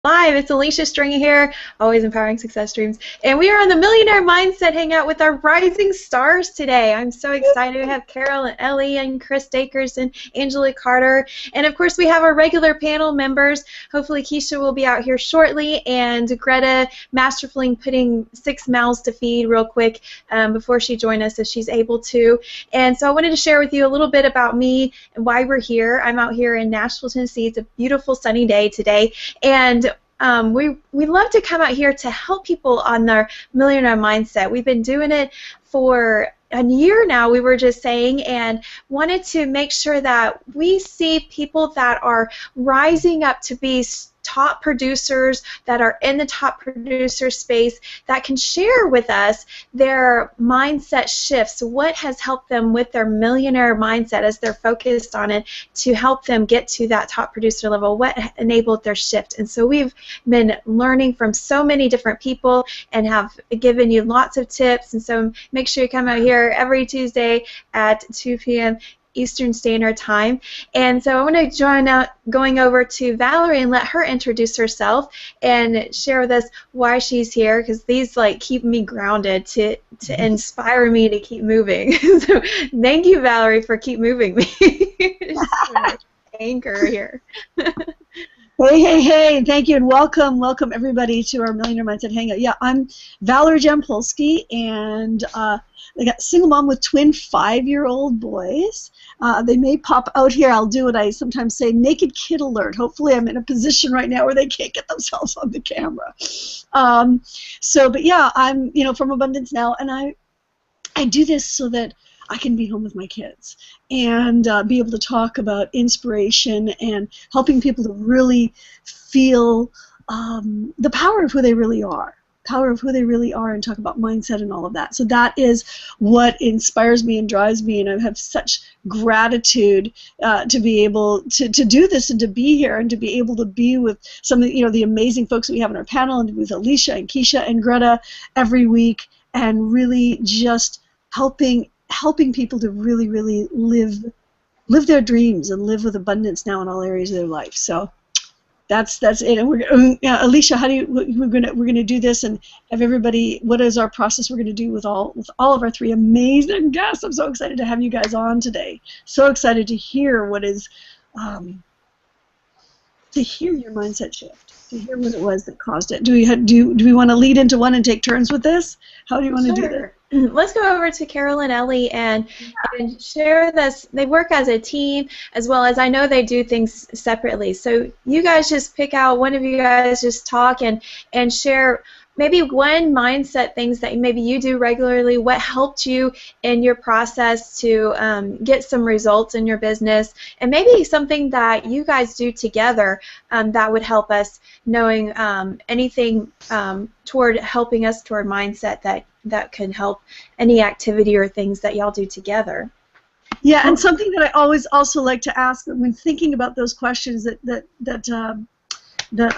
Live. It's Alicia Stringer here, always empowering success dreams. And we are on the Millionaire Mindset Hangout with our rising stars today. I'm so excited. We have Carol and Ellie and Chris Dakers and Angela Carter. And of course, we have our regular panel members. Hopefully, Keisha will be out here shortly. And Greta masterfully putting 6 mouths to feed real quick before she joins us if she's able to. And so I wanted to share with you a little bit about me and why we're here. I'm out here in Nashville, Tennessee. It's a beautiful sunny day today. And we love to come out here to help people on their millionaire mindset. We've been doing it for a year now, we were just saying, and wanted to make sure that we see people that are rising up to be top producers, that are in the top producer space, that can share with us their mindset shifts, what has helped them with their millionaire mindset as they're focused on it to help them get to that top producer level, what enabled their shift. And so we've been learning from so many different people and have given you lots of tips, and so make sure you come out here every Tuesday at 2 p.m. Eastern Standard Time. And so I want to join out going over to Valerie and let her introduce herself and share with us why she's here, because these keep me grounded to inspire me to keep moving. So thank you, Valerie, for keep moving me. Anchor here. Hey, thank you, and welcome everybody to our Millionaire Mindset Hangout. Yeah, I'm Valerie Jampolsky, and I got single mom with twin 5-year-old boys. They may pop out here. I'll do what I sometimes say, naked kid alert. Hopefully I'm in a position right now where they can't get themselves on the camera. But yeah, I'm from Abundance Now, and I do this so that I can be home with my kids and be able to talk about inspiration and helping people to really feel the power of who they really are. And talk about mindset and all of that. So that is what inspires me and drives me, and I have such gratitude to be able to do this and to be here and to be able to be with some of the amazing folks that we have on our panel, and with Alicia and Keisha and Greta every week, and really just helping people to really live their dreams and live with abundance now in all areas of their life. So that's it. And we're Alicia, we're gonna do this and have everybody. What is our process? We're gonna do with all of our 3 amazing guests. I'm so excited to have you guys on today. So excited to hear what is to hear your mindset shift, to hear what it was that caused it. Do we want to lead into one and take turns with this? How do you want to do that? Let's go over to Carol and Ellie and share this. They work as a team, as well as I know they do things separately. So you guys just pick out, one of you guys just talk and share maybe one mindset things that maybe you do regularly, what helped you in your process to get some results in your business, and maybe something that you guys do together that would help us, knowing anything toward helping us toward mindset that can help any activity or things that y'all do together. Yeah, and something that I always also like to ask when thinking about those questions that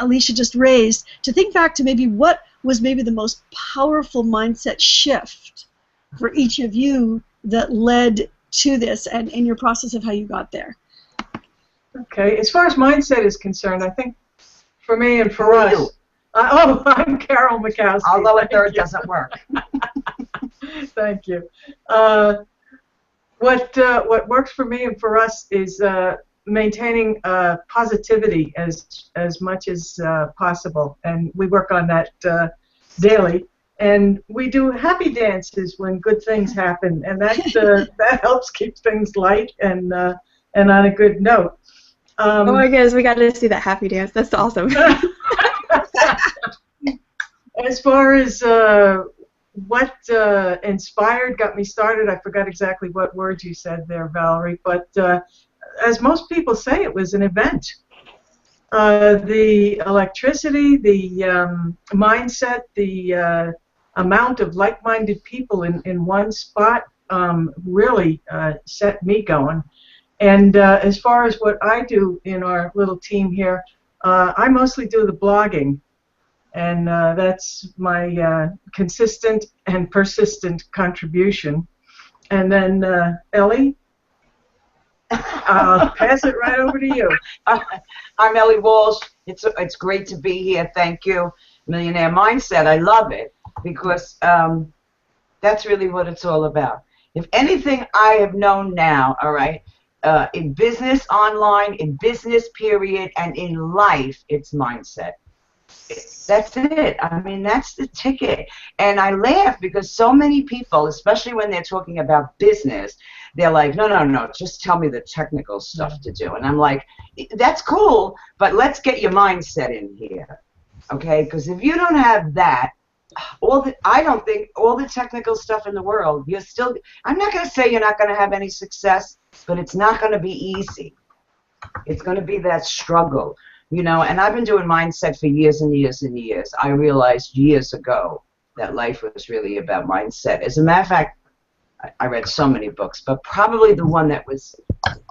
Alicia just raised, to think back to maybe what was maybe the most powerful mindset shift for each of you that led to this, and in your process of how you got there. Okay, as far as mindset is concerned, I think for me and for us, I'm Carol McCaskey. Although a third doesn't work. Thank you. What works for me and for us is maintaining positivity as much as possible, and we work on that daily. And we do happy dances when good things happen, and that that helps keep things light and on a good note. Oh my goodness, we got to see that happy dance. That's awesome. As far as what got me started, I forgot exactly what words you said there, Valerie, but as most people say, it was an event. The electricity, the mindset, the amount of like-minded people in one spot really set me going. And as far as what I do in our little team here, I mostly do the blogging. And that's my consistent and persistent contribution. And then Ellie? I'll pass it right over to you. I'm Ellie Walsh. It's great to be here. Thank you. Millionaire Mindset. I love it because that's really what it's all about. If anything I have known now, all right, in business online, in business period, and in life, it's mindset. That's it. I mean, that's the ticket. And I laugh because so many people, especially when they're talking about business, they're like, no, no, no, just tell me the technical stuff to do. And I'm like, that's cool, but let's get your mindset in here, okay? Because if you don't have that, I don't think all the technical stuff in the world, I'm not going to say you're not going to have any success, but it's not going to be easy. It's going to be that struggle. You know, and I've been doing mindset for years and years and years. I realized years ago that life was really about mindset. As a matter of fact, I read so many books, but probably the one that was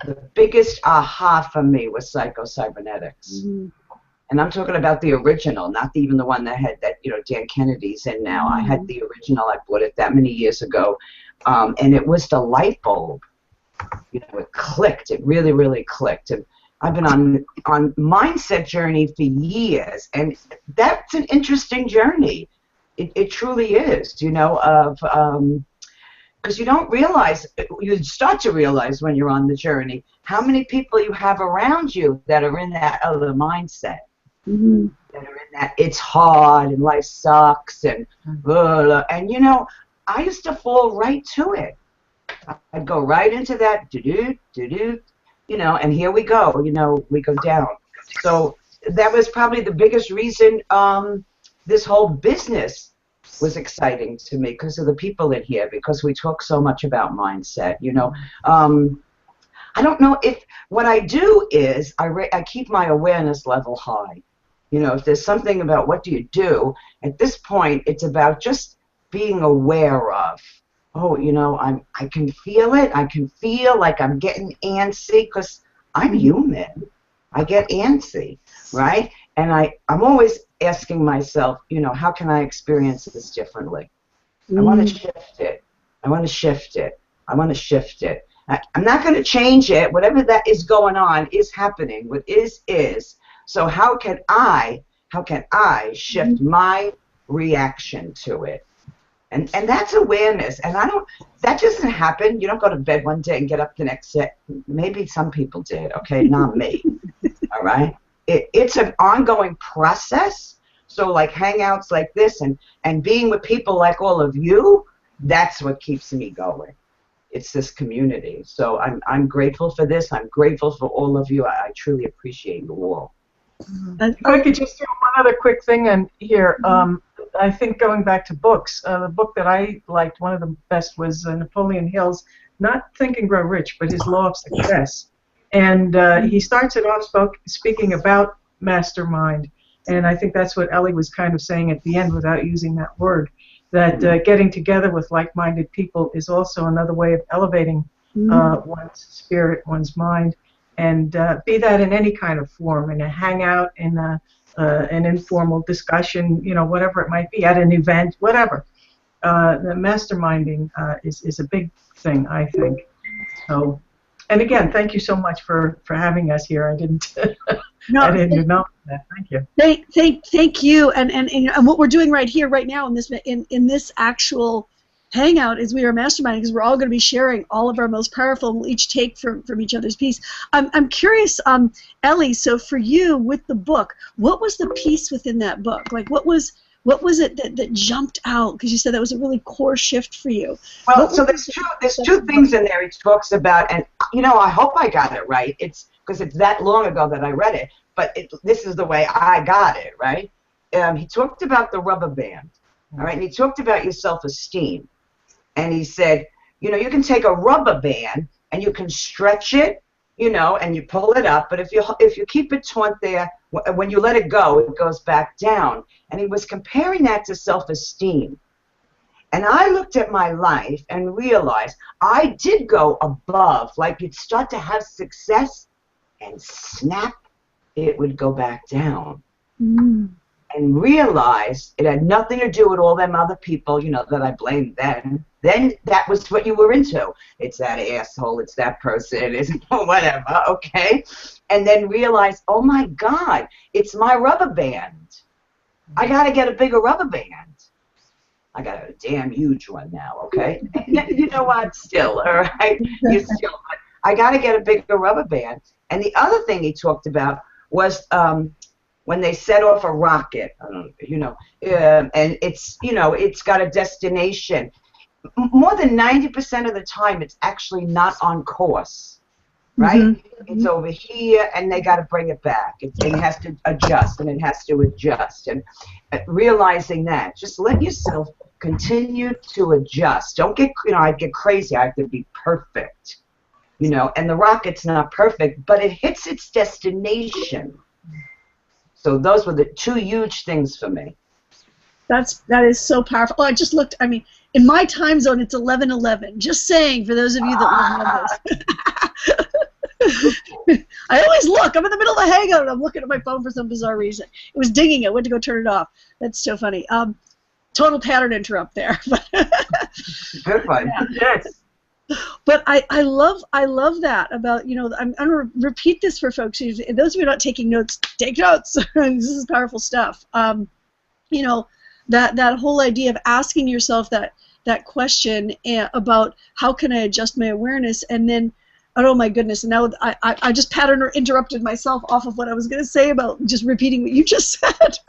the biggest aha for me was Psycho-Cybernetics. Mm-hmm. And I'm talking about the original, not even the one that had that, Dan Kennedy's in now. Mm-hmm. I had the original. I bought it that many years ago. And it was the light bulb. It clicked. It really, really clicked. And I've been on mindset journey for years, and that's an interesting journey. It truly is, because you don't realize, you start to realize when you're on the journey how many people you have around you that are in that other mindset. Mm-hmm. That are in that it's hard and life sucks and I used to fall right to it. I'd go right into that and here we go, we go down. So that was probably the biggest reason this whole business was exciting to me, because of the people in here, because we talk so much about mindset, I don't know if what I do is I keep my awareness level high. If there's something about what do you do, at this point it's about just being aware of, I can feel it. I can feel like I'm getting antsy because I'm human. I get antsy, right? And I'm always asking myself, how can I experience this differently? I want to shift it. I want to shift it. I want to shift it. I'm not going to change it. Whatever that is going on is happening. What is. So how can I shift my reaction to it? And that's awareness, and that doesn't happen. You don't go to bed one day and get up the next day. Maybe some people did, okay, not me, all right? It's an ongoing process, so like hangouts like this and being with people like all of you, that's what keeps me going. It's this community, so I'm grateful for this. I'm grateful for all of you. I truly appreciate you all. If I could just throw one other quick thing in here. I think going back to books, the book that I liked, one of the best, was Napoleon Hill's, not Think and Grow Rich, but his Law of Success. And he starts it off speaking about mastermind. And I think that's what Ellie was kind of saying at the end without using that word, that getting together with like-minded people is also another way of elevating one's spirit, one's mind. And be that in any kind of form, in a hangout, in an informal discussion, whatever it might be, at an event, whatever. The masterminding is a big thing, I think. So, and again, thank you so much for having us here. I didn't know that. Thank you. Thank you. And what we're doing right here, right now, in this actual hangout is we are masterminding, because we're all going to be sharing all of our most powerful, and we'll each take from each other's piece. I'm curious, Ellie, so for you with the book, what was the piece within that book? Like what was it that jumped out? Because you said that was a really core shift for you. Well, so there's two things in there he talks about, and I hope I got it right. It's because it's that long ago that I read it, but this is the way I got it, right? He talked about the rubber band, all right, and he talked about your self-esteem. And he said, you can take a rubber band and you can stretch it, and you pull it up. But if you keep it taut there, when you let it go, it goes back down. And he was comparing that to self-esteem. And I looked at my life and realized I did go above. Like you'd start to have success, and snap, it would go back down. And and realized it had nothing to do with all them other people, you know, that I blamed then. Then that was what you were into. It's that asshole, it's that person, it's whatever, okay? And then realized, oh my God, it's my rubber band. I got to get a bigger rubber band. I got a damn huge one now, okay? You know what? Still, all right? You still. I got to get a bigger rubber band. And the other thing he talked about was when they set off a rocket, I don't know, you know, and it's, you know, it's got a destination. More than 90% of the time, it's actually not on course, right? Mm-hmm. It's over here, and they got to bring it back. It has to adjust, and it has to adjust. And realizing that, just let yourself continue to adjust. Don't get, you know, I get crazy. I have to be perfect, you know. And the rocket's not perfect, but it hits its destination. So those were the two huge things for me. That is so powerful. Oh, I just looked. I mean, in my time zone, it's 11:11. Just saying, for those of you that live on this. I always look. I'm in the middle of the hangout, and I'm looking at my phone for some bizarre reason. It was dinging. I went to go turn it off. That's so funny. Total pattern interrupt there. Good one. Yeah. Yes. But I love that about, you know, I'm going to repeat this for folks. Those of you who are not taking notes, take notes. This is powerful stuff. You know, that whole idea of asking yourself that question about how can I adjust my awareness, and then, oh my goodness, and now I just pattern or interrupted myself off of what I was going to say about just repeating what you just said.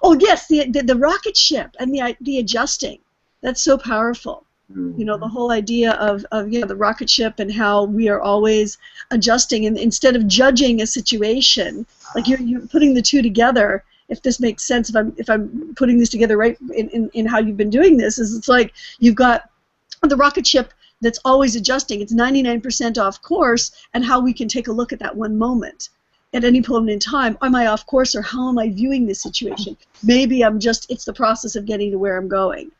Oh yes, the rocket ship and the adjusting. That's so powerful. You know, the whole idea of yeah, the rocket ship, and how we are always adjusting, and instead of judging a situation, like you're putting the two together. If this makes sense, if I'm putting this together right in how you've been doing this, is it's like you've got the rocket ship that's always adjusting. It's 99% off course, and how we can take a look at that one moment. At any point in time, am I off course, or how am I viewing this situation? Maybe it's the process of getting to where I'm going.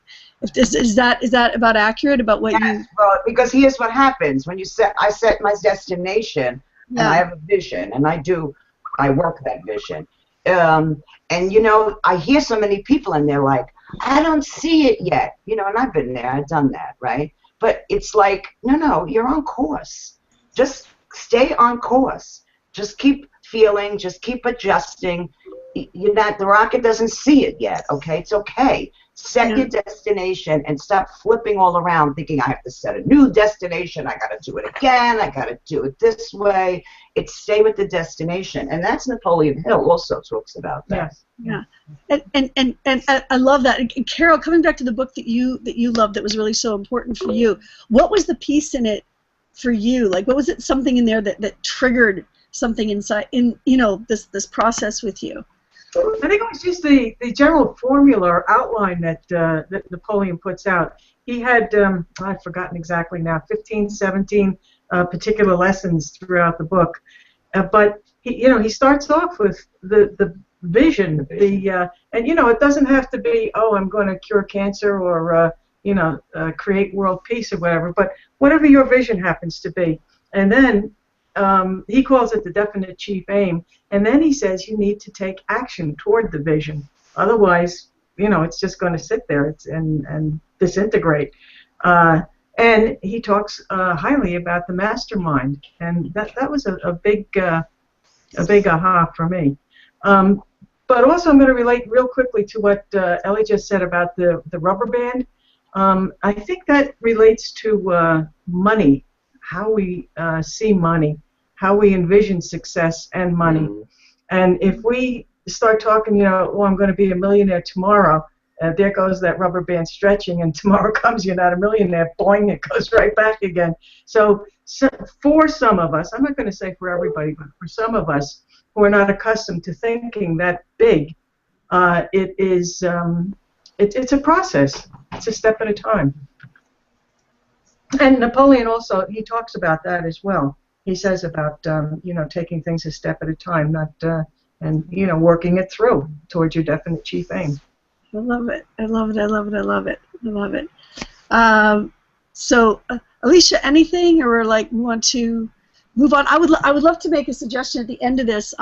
If this is that about accurate about what you? Well, because here's what happens when I set my destination, and I have a vision, and I work that vision. And you know, I hear so many people, and they're like, I don't see it yet, you know, and I've been there, I've done that, right? But it's like, no, you're on course. Just stay on course. Just keep feeling, just keep adjusting. The rocket doesn't see it yet, okay? It's okay. Set your destination and stop flipping all around thinking I have to set a new destination, I got to do it again, I got to do it this way. It's stay with the destination. And that's Napoleon Hill also talks about that. Yeah. And I love that. And Carol, coming back to the book that you loved that was really so important for you, what was the piece in it for you? Like, what was it, something in there that triggered something inside in, you know, this process with you? I think it was just the general formula or outline that Napoleon puts out. He had, I've forgotten exactly now, 15, 17 particular lessons throughout the book. But he starts off with the vision, and you know, it doesn't have to be, oh, I'm going to cure cancer or create world peace or whatever. But whatever your vision happens to be, and then he calls it the definite chief aim, and then he says you need to take action toward the vision. Otherwise, you know, it's just going to sit there and disintegrate. And he talks highly about the mastermind, and that was a big aha for me. But also, I'm going to relate real quickly to what Ellie just said about the rubber band. I think that relates to money, how we see money, how we envision success and money. Mm-hmm. And if we start talking, you know, oh, I'm going to be a millionaire tomorrow, there goes that rubber band stretching, and tomorrow comes, you're not a millionaire, boing, it goes right back again. So for some of us, I'm not going to say for everybody, but for some of us who are not accustomed to thinking that big, it's a process. It's a step at a time. And Napoleon also, he talks about that as well. He says about taking things a step at a time, not and working it through towards your definite chief aim. I love it. I love it. I love it. I love it. I love it. So, Alicia, anything, or like want to move on? I would love to make a suggestion at the end of this.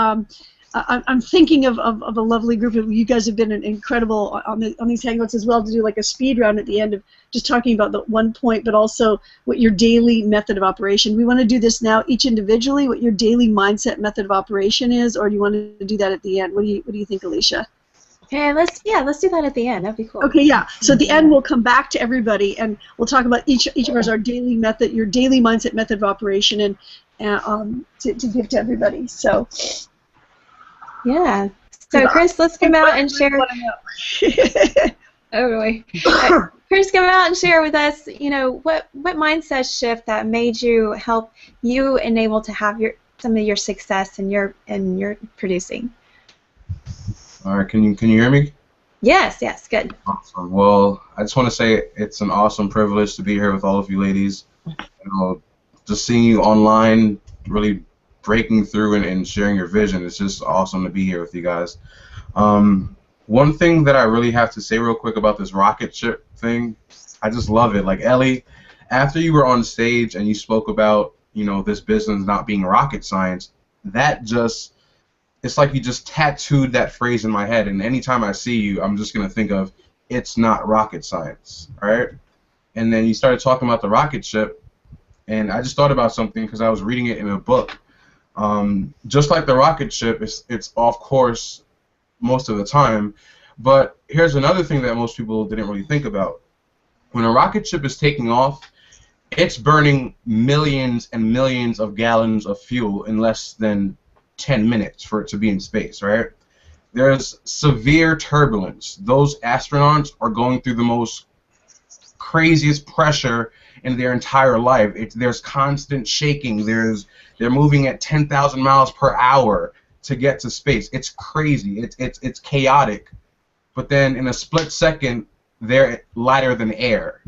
I'm thinking of a lovely group of you guys have been incredible on these Hangouts as well, to do like a speed round at the end of just talking about the one point, but also what your daily method of operation. We want to do this now each individually, what your daily mindset method of operation is, or do you want to do that at the end? What do you think, Alicia? Okay, let's do that at the end. That'd be cool. Okay, yeah. So at the end, we'll come back to everybody, and we'll talk about each of us, our daily method, your daily mindset method of operation, and to give to everybody. So. Yeah. So Chris, let's come out and share. Oh boy. Chris, come out and share with us. You know, what mindset shift that made you help you enable to have some of your success in your producing. All right. Can you hear me? Yes. Yes. Good. Awesome. Well, I just want to say it's an awesome privilege to be here with all of you ladies. You know, just seeing you online really breaking through and sharing your vision. It's just awesome to be here with you guys. One thing that I really have to say real quick about this rocket ship thing, I just love it. Like, Ellie, after you were on stage and you spoke about, you know, this business not being rocket science, that just, it's like you just tattooed that phrase in my head, and anytime I see you, I'm just going to think of, it's not rocket science, right? And then you started talking about the rocket ship, and I just thought about something because I was reading it in a book. Just like the rocket ship, it's off course most of the time, but here's another thing that most people didn't really think about. When a rocket ship is taking off, it's burning millions and millions of gallons of fuel in less than 10 minutes for it to be in space, right? There's severe turbulence. Those astronauts are going through the most craziest pressure in their entire life. There's constant shaking. They're moving at 10,000 miles per hour to get to space. It's crazy. It's chaotic. But then in a split second, they're lighter than air.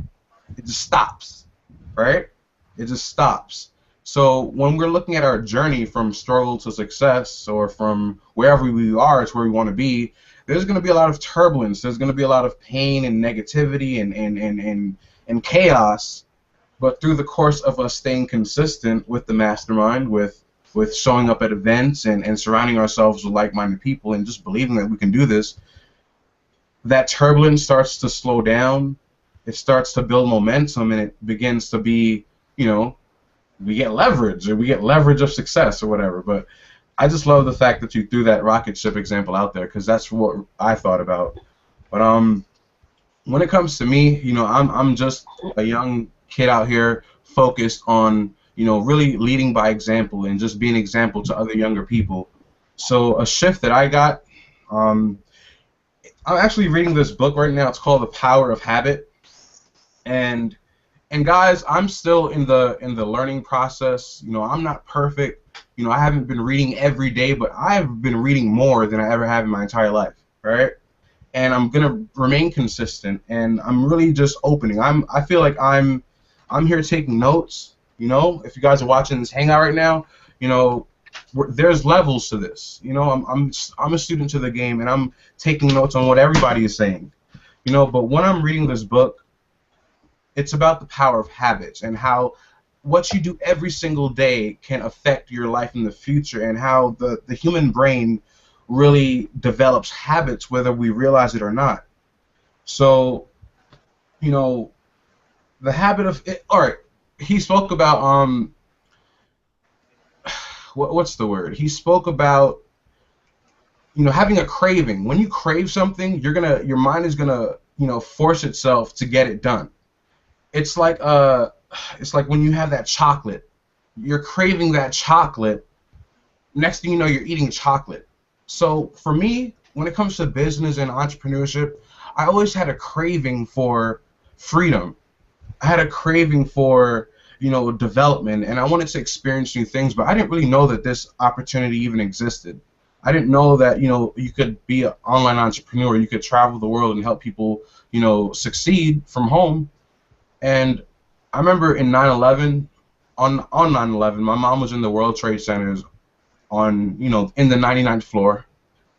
It just stops, right? It just stops. So when we're looking at our journey from struggle to success, or from wherever we are to where we want to be, there's going to be a lot of turbulence. There's going to be a lot of pain and negativity and chaos. But through the course of us staying consistent with the mastermind, with showing up at events and surrounding ourselves with like-minded people and just believing that we can do this, that turbulence starts to slow down. It starts to build momentum, and it begins to be, you know, we get leverage, or we get leverage of success or whatever. But I just love the fact that you threw that rocket ship example out there, because that's what I thought about. But when it comes to me, you know, I'm just a young kid out here focused on, you know, really leading by example and just being an example to other younger people. So a shift that I got, I'm actually reading this book right now. It's called The Power of Habit, and guys, I'm still in the learning process. You know, I'm not perfect. You know, I haven't been reading every day, but I've been reading more than I ever have in my entire life, right? And I'm gonna remain consistent, and I'm really just opening. I feel like I'm here taking notes. You know, if you guys are watching this Hangout right now, you know, there's levels to this. You know, I'm a student to the game, and I'm taking notes on what everybody is saying. You know, but when I'm reading this book, it's about the power of habits, and how what you do every single day can affect your life in the future, and how the human brain really develops habits whether we realize it or not. So, you know, the habit of it, all right, he spoke about what's the word? He spoke about, you know, having a craving. When you crave something, your mind is gonna, you know, force itself to get it done. It's like when you have that chocolate. You're craving that chocolate. Next thing you know, you're eating chocolate. So for me, when it comes to business and entrepreneurship, I always had a craving for freedom. I had a craving for, you know, development, and I wanted to experience new things, but I didn't really know that this opportunity even existed. I didn't know that, you know, you could be an online entrepreneur, you could travel the world and help people, you know, succeed from home. And I remember in 9/11, on 9/11, my mom was in the World Trade Centers on, you know, in the 99th floor.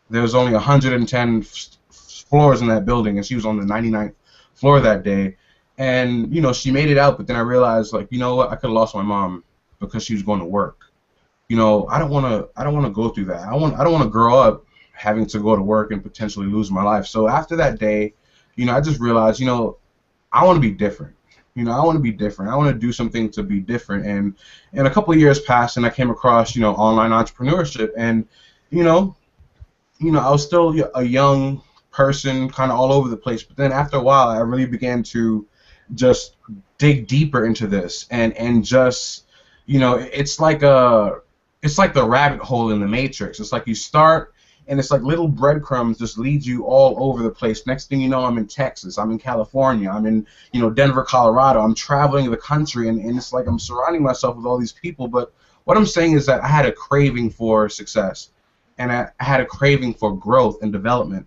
There was only 110 floors in that building, and she was on the 99th floor that day. And, you know, she made it out, but then I realized, like, you know what, I could have lost my mom because she was going to work. you know, I don't want to go through that. I don't want to grow up having to go to work and potentially lose my life. So after that day, you know, I just realized, you know, I want to be different. You know, I want to be different. I want to do something to be different. And a couple of years passed, and I came across, you know, online entrepreneurship, and you know, I was still a young person, kind of all over the place. But then after a while, I really began to just dig deeper into this, and just, you know, it's like the rabbit hole in the Matrix. It's like you start, and it's like little breadcrumbs just lead you all over the place. Next thing you know, I'm in Texas, I'm in California, I'm in, you know, Denver, Colorado. I'm traveling the country, and it's like I'm surrounding myself with all these people. But what I'm saying is that I had a craving for success, and I had a craving for growth and development.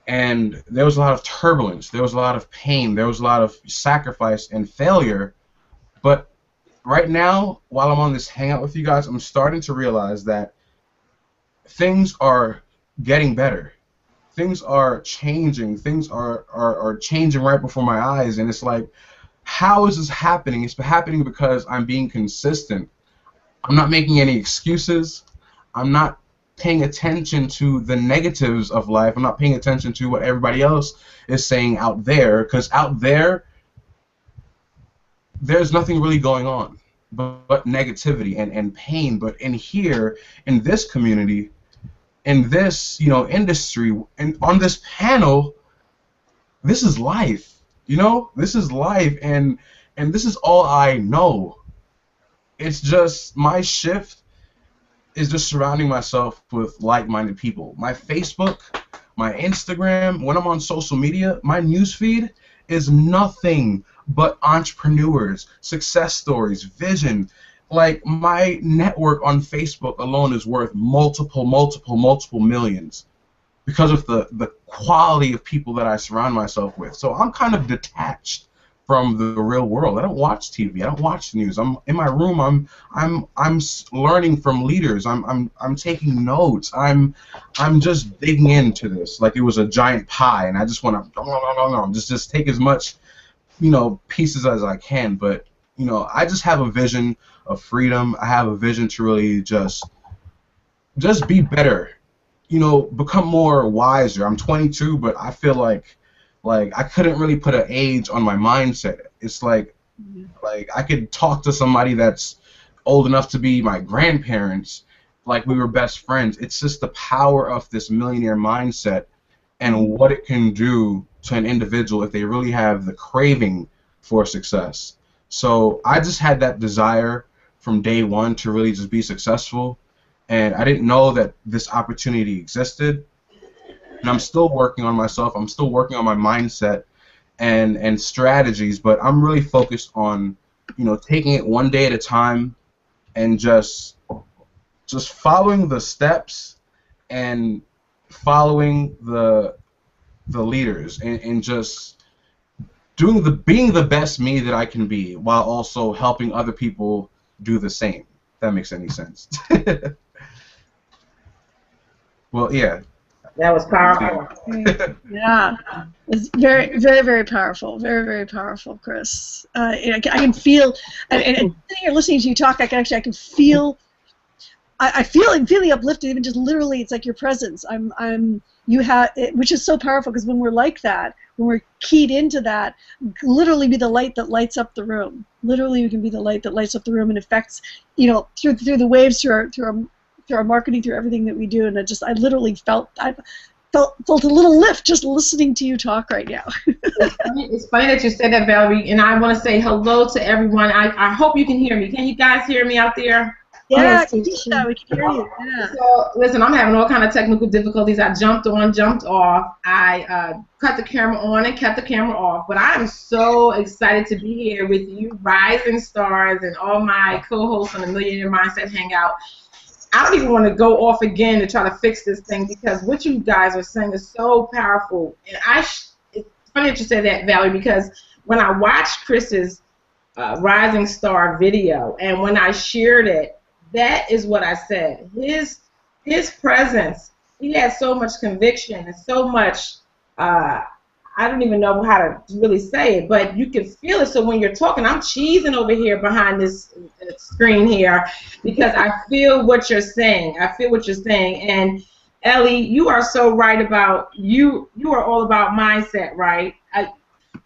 And there was a lot of turbulence, there was a lot of pain, there was a lot of sacrifice and failure. But right now, while I'm on this hangout with you guys, I'm starting to realize that things are getting better. Things are changing. Things are changing right before my eyes. And it's like, how is this happening? It's happening because I'm being consistent. I'm not making any excuses. I'm not paying attention to the negatives of life. I'm not paying attention to what everybody else is saying out there, because out there, there's nothing really going on but negativity and pain. But in here, in this community, in this, you know, industry, and on this panel, this is life. You know, this is life, and this is all I know. It's just my shift is just surrounding myself with like-minded people. My Facebook, my Instagram, when I'm on social media, my newsfeed is nothing but entrepreneurs, success stories, vision. Like, my network on Facebook alone is worth multiple millions because of the quality of people that I surround myself with. So I'm kind of detached from the real world. I don't watch TV. I don't watch the news. I'm in my room. I'm learning from leaders. I'm taking notes. I'm just digging into this like it was a giant pie, and I just want to just take as much, you know, pieces as I can. But you know, I just have a vision of freedom. I have a vision to really just be better. You know, become more wiser. I'm 22, but I feel like I couldn't really put an age on my mindset. It's like I could talk to somebody that's old enough to be my grandparents, like we were best friends. It's just the power of this millionaire mindset and what it can do to an individual if they really have the craving for success. So I just had that desire from day one to really just be successful, and I didn't know that this opportunity existed. And I'm still working on myself. I'm still working on my mindset and strategies, but I'm really focused on, you know, taking it one day at a time and just following the steps and following the leaders, and just being the best me that I can be, while also helping other people do the same. If that makes any sense. Well, yeah. That was powerful. Yeah, it's very powerful. Very powerful, Chris. I can feel, and sitting here listening to you talk, I can feel. I'm feeling uplifted, even just literally. It's like your presence. You have, which is so powerful, because when we're like that, when we're keyed into that, literally be the light that lights up the room. Literally, you can be the light that lights up the room and affects, you know, through the waves, through our marketing, through everything that we do. And I literally felt a little lift just listening to you talk right now. It's funny that you said that, Valerie, and I want to say hello to everyone. I hope you can hear me. Can you guys hear me out there? Yeah, Keisha, we can hear you. Yeah. So, listen, I'm having all kind of technical difficulties. I jumped on, jumped off. I cut the camera on and kept the camera off. But I am so excited to be here with you, rising stars, and all my co-hosts on the Millionaire Mindset Hangout. I don't even want to go off again to try to fix this thing, because what you guys are saying is so powerful. And it's funny that you said that, Valerie, because when I watched Chris's Rising Star video, and when I shared it, that is what I said. His presence, he had so much conviction and so much I don't even know how to really say it, but you can feel it. So when you're talking, I'm cheesing over here behind this screen here because I feel what you're saying. I feel what you're saying. And Ellie, you are so right about you. You are all about mindset, right?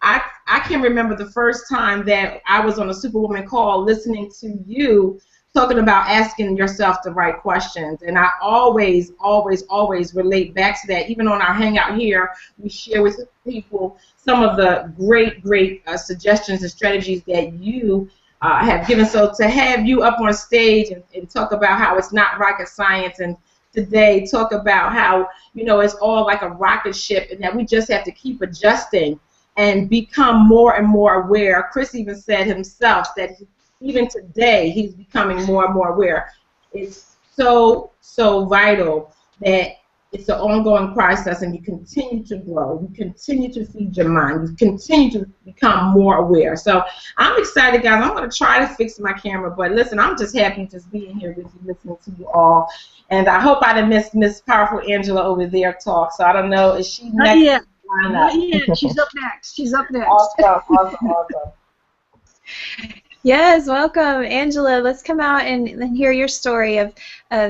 I can remember the first time that I was on a Superwoman call listening to you talking about asking yourself the right questions. And I always, always, always relate back to that. Even on our Hangout here, we share with people some of the great, great suggestions and strategies that you have given. So to have you up on stage and talk about how it's not rocket science, and today talk about how, you know, it's all like a rocket ship and that we just have to keep adjusting and become more and more aware. Chris even said himself that even today he's becoming more and more aware. It's so, so vital that it's an ongoing process and you continue to grow, you continue to feed your mind, you continue to become more aware. So I'm excited, guys. I'm going to try to fix my camera, but listen, I'm just happy just being here with you, listening to you all. And I hope I didn't miss Miss Powerful Angela over there talk. So I don't know, is she Not next? yet. Not yet. She's up next. She's up next. Awesome. Yes, welcome, Angela. Let's come out and hear your story of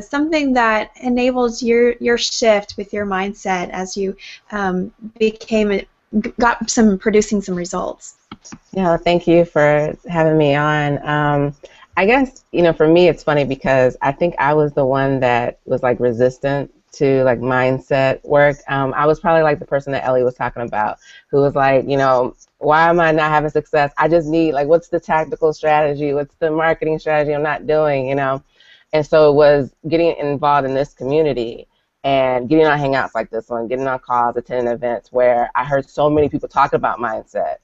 something that enabled your shift with your mindset as you producing some results. Yeah, thank you for having me on. I guess, you know, for me it's funny because I think I was the one that was like resistant to like mindset work. I was probably like the person that Ellie was talking about, who was like, you know, why am I not having success? I just need, like, what's the tactical strategy? What's the marketing strategy I'm not doing, you know? And so it was getting involved in this community and getting on hangouts like this one, getting on calls, attending events where I heard so many people talk about mindset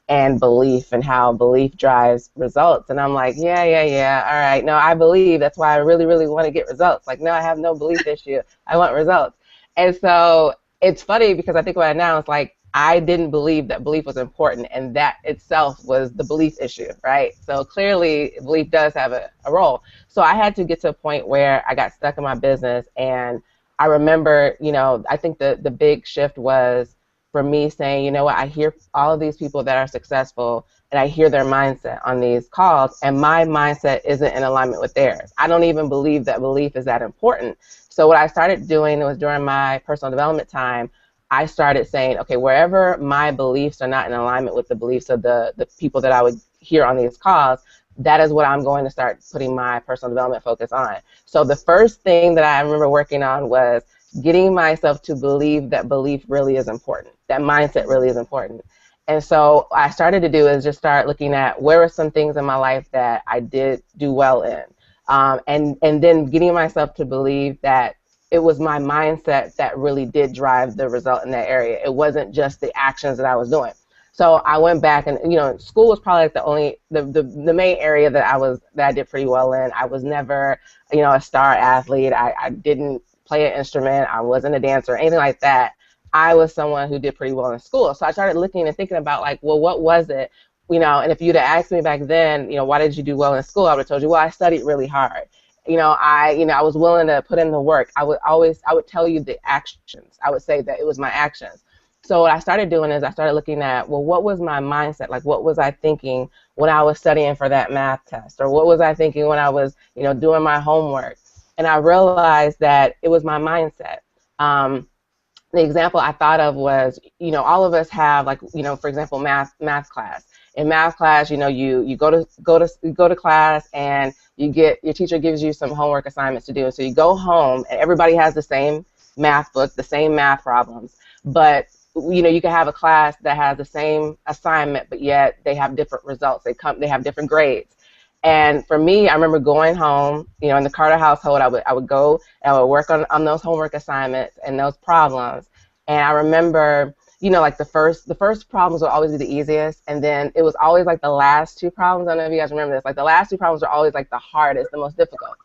and belief and how belief drives results. And I'm like, yeah, all right. No, I believe. That's why I really, really want to get results. Like, no, I have no belief issue. I want results. And so it's funny because I think about it now, it's like I didn't believe that belief was important, and that itself was the belief issue, right? So clearly belief does have a role. So I had to get to a point where I got stuck in my business, and I remember, you know, I think the big shift was for me saying, you know what, I hear all of these people that are successful and I hear their mindset on these calls, and my mindset isn't in alignment with theirs. I don't even believe that belief is that important. So what I started doing was during my personal development time, I started saying, okay, wherever my beliefs are not in alignment with the beliefs of the people that I would hear on these calls, that is what I'm going to start putting my personal development focus on. So the first thing that I remember working on was getting myself to believe that belief really is important, that mindset really is important. And so what I started to do is just start looking at where were some things in my life that I did do well in, and then getting myself to believe that it was my mindset that really did drive the result in that area. It wasn't just the actions that I was doing. So I went back, and you know, school was probably like the main area that I did pretty well in. I was never, you know, a star athlete. I didn't play an instrument. I wasn't a dancer or anything like that. I was someone who did pretty well in school. So I started looking and thinking about, like, well, what was it? You know, and if you'd have asked me back then, you know, why did you do well in school? I would have told you, well, I studied really hard. You know, I was willing to put in the work. I would tell you the actions. I would say that it was my actions. So what I started doing is I started looking at, well, what was my mindset? Like, what was I thinking when I was studying for that math test? Or what was I thinking when I was, you know, doing my homework? And I realized that it was my mindset. The example I thought of was, you know, all of us have, like, you know, for example, math class. In math class, you know, you go to class and your teacher gives you some homework assignments to do. So you go home and everybody has the same math book, the same math problems, but you know, you can have a class that has the same assignment, but yet they have different results. They have different grades. And for me, I remember going home, you know, in the Carter household, I would go and I would work on those homework assignments and those problems. And I remember, you know, like the first problems would always be the easiest, and then it was always like the last two problems. I don't know if you guys remember this. Like the last two problems were always like the hardest, the most difficult.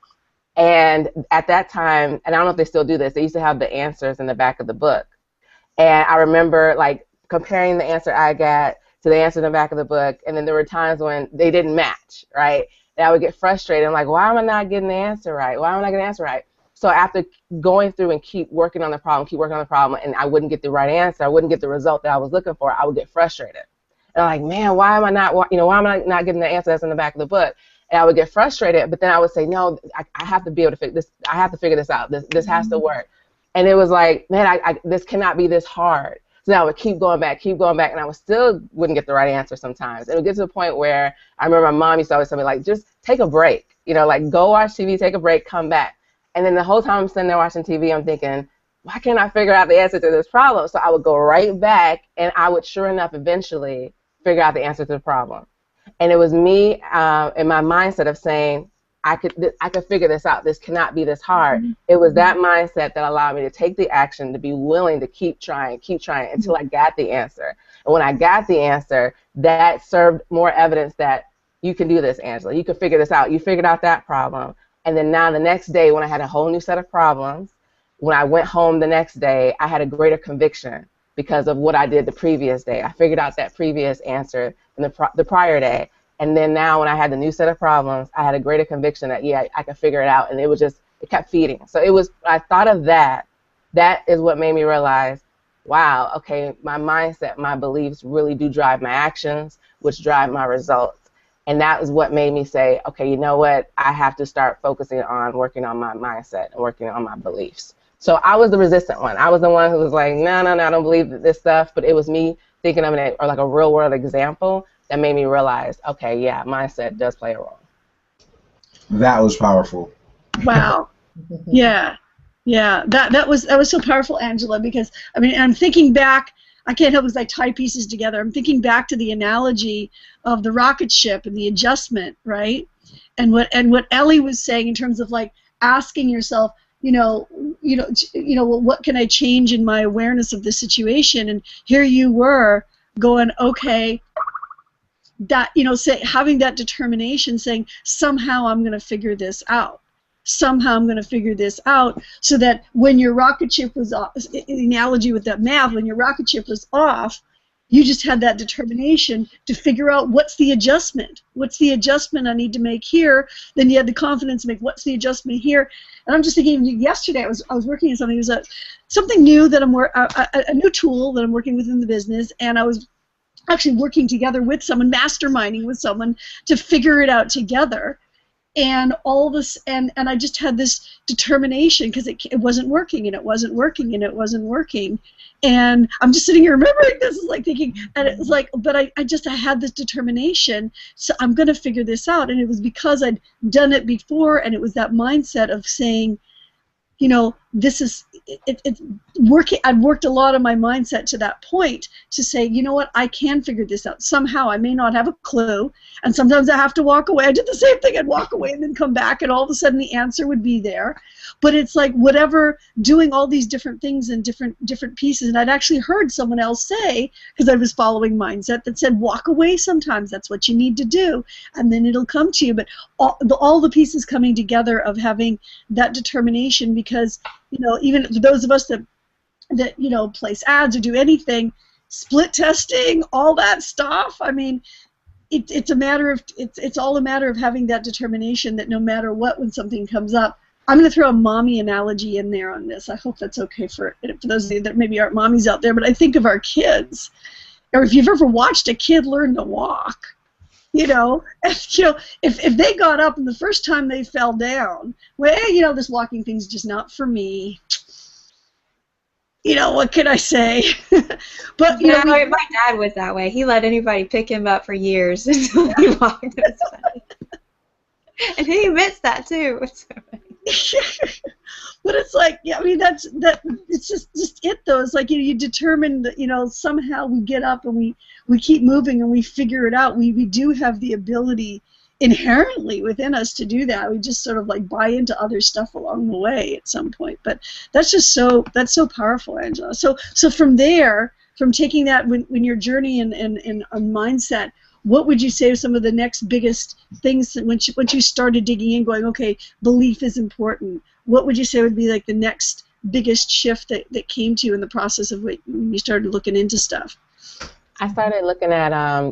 And at that time, and I don't know if they still do this, they used to have the answers in the back of the book. And I remember like comparing the answer I got to the answer in the back of the book, and then there were times when they didn't match, right? And I would get frustrated. I'm like, why am I not getting the answer right? Why am I not getting the answer right? So after going through and keep working on the problem, and I wouldn't get the right answer, I wouldn't get the result that I was looking for, I would get frustrated. And I'm like, man, why am I not getting the answer that's in the back of the book? And I would get frustrated, but then I would say, no, I have to be able to fix this. I have to figure this out. This has to work. And it was like, man, this cannot be this hard. So I would keep going back, and I still wouldn't get the right answer sometimes. And it would get to the point where I remember my mom used to always tell me, like, just take a break. Like, go watch TV, take a break, come back. And then the whole time I'm sitting there watching TV, I'm thinking, why can't I figure out the answer to this problem? So I would go right back, and I would, sure enough, eventually figure out the answer to the problem. And it was me in my mindset of saying, I could figure this out. This cannot be this hard. It was that mindset that allowed me to take the action, to be willing to keep trying until I got the answer. And when I got the answer, that served more evidence that you can do this, Angela. You can figure this out. You figured out that problem. And then now the next day, when I had a whole new set of problems, when I went home the next day, I had a greater conviction because of what I did the previous day. I figured out that previous answer in the prior day. And then now when I had the new set of problems, I had a greater conviction that, yeah, I could figure it out. And it kept feeding. So I thought of that. That is what made me realize, wow, okay, my mindset, my beliefs really do drive my actions, which drive my results. And that is what made me say, okay, you know what? I have to start focusing on working on my mindset and working on my beliefs. So I was the resistant one. I was the one who was like, no, I don't believe this stuff. But it was me thinking of it, or like a real world example, that made me realize, okay, yeah, mindset does play a role. That was powerful. Wow. Yeah. That was so powerful, Angela, because I mean, I'm thinking back. I can't help as I tie pieces together. I'm thinking back to the analogy of the rocket ship and the adjustment, right? And what Ellie was saying in terms of like asking yourself, what can I change in my awareness of the situation? And here you were going, okay, that, having that determination, saying somehow I'm going to figure this out. Somehow I'm going to figure this out, so that when your rocket ship was off, the analogy with that math, when your rocket ship was off, you just had that determination to figure out what's the adjustment. What's the adjustment I need to make here? Then you had the confidence to make what's the adjustment here. And I'm just thinking, yesterday I was working on something. It was something new that a new tool that I'm working with in the business, and I was actually working together with someone, masterminding with someone to figure it out together. And all this, and I just had this determination because it wasn't working, and it wasn't working, and it wasn't working. And I'm just sitting here remembering this, is like thinking, and it was like, but I had this determination, so I'm going to figure this out. And it was because I'd done it before, and it was that mindset of saying, this is, it's working. I'd worked a lot of my mindset to that point to say, you know what, I can figure this out. Somehow I may not have a clue, and sometimes I have to walk away. I did the same thing. I'd walk away and then come back, and all of a sudden the answer would be there. But it's like whatever, doing all these different things in different pieces. And I'd actually heard someone else say, because I was following mindset, that said, walk away sometimes. That's what you need to do, and then it'll come to you. But all the pieces coming together of having that determination, because even for those of us that place ads or do anything, split testing, all that stuff. I mean, it's all a matter of having that determination that no matter what, when something comes up. I'm going to throw a mommy analogy in there on this. I hope that's okay for those of you that maybe aren't mommies out there. But I think of our kids, or if you've ever watched a kid learn to walk, if they got up and the first time they fell down, well, this walking thing's just not for me. What can I say? But my dad was that way. He let anybody pick him up for years until he walked. And he admits that too. But it's like, yeah, I mean, it's just it though. It's like, you determine that, somehow we get up and we keep moving and we figure it out. We do have the ability inherently within us to do that. We just sort of like buy into other stuff along the way at some point. But that's so powerful, Angela. So from there, from taking that when your journey and mindset, what would you say are some of the next biggest things that once you started digging in, going, okay, belief is important? What would you say would be like the next biggest shift that came to you in the process of when you started looking into stuff? I started looking at,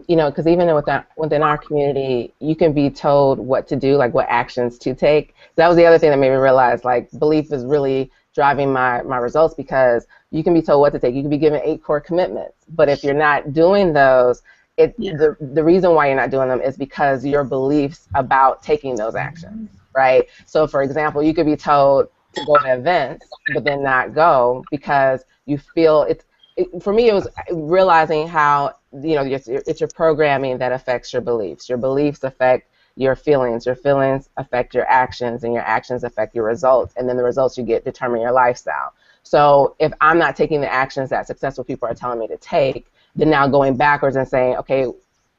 because even within our community, you can be told what to do, like what actions to take. That was the other thing that made me realize, like, belief is really driving my results, because you can be told what to take. You can be given 8 core commitments, but if you're not doing those, the reason why you're not doing them is because your beliefs about taking those actions, right? So, for example, you could be told to go to events, but then not go because you feel for me, it was realizing how, it's your programming that affects your beliefs. Your beliefs affect your feelings affect your actions, and your actions affect your results, and then the results you get determine your lifestyle. So if I'm not taking the actions that successful people are telling me to take, then now going backwards and saying, okay,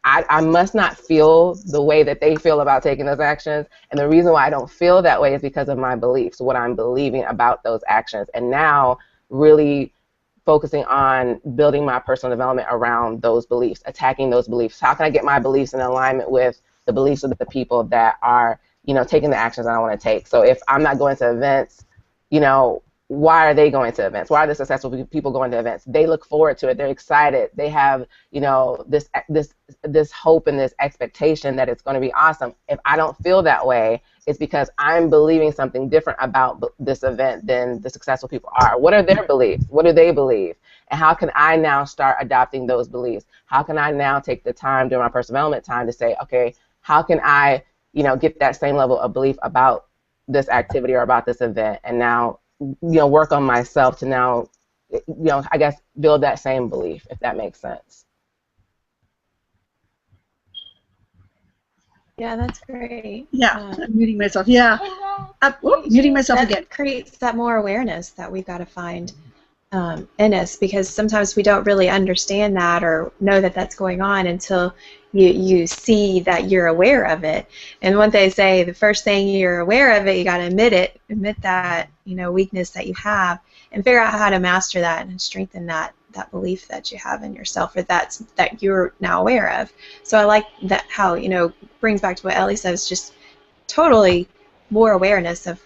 I must not feel the way that they feel about taking those actions, and the reason why I don't feel that way is because of my beliefs, what I'm believing about those actions, and now really focusing on building my personal development around those beliefs, attacking those beliefs. How can I get my beliefs in alignment with the beliefs of the people that are, taking the actions that I want to take? So if I'm not going to events, why are they going to events? Why are the successful people going to events? They look forward to it. They're excited. They have, this hope and this expectation that it's going to be awesome. If I don't feel that way, it's because I'm believing something different about this event than the successful people are. What are their beliefs? What do they believe? And how can I now start adopting those beliefs? How can I now take the time during my personal development time to say, okay, how can I, get that same level of belief about this activity or about this event, and now, work on myself to now, I guess, build that same belief, if that makes sense. Yeah, that's great. Yeah, I'm muting myself. Yeah, muting myself again. That creates that more awareness that we've got to find in us, because sometimes we don't really understand that or know that that's going on until you see that you're aware of it. And what they say, the first thing you're aware of it, you got to admit that weakness that you have, and figure out how to master that and strengthen that belief that you have in yourself, or that you're now aware of. So I like that, how brings back to what Ellie says, just totally more awareness of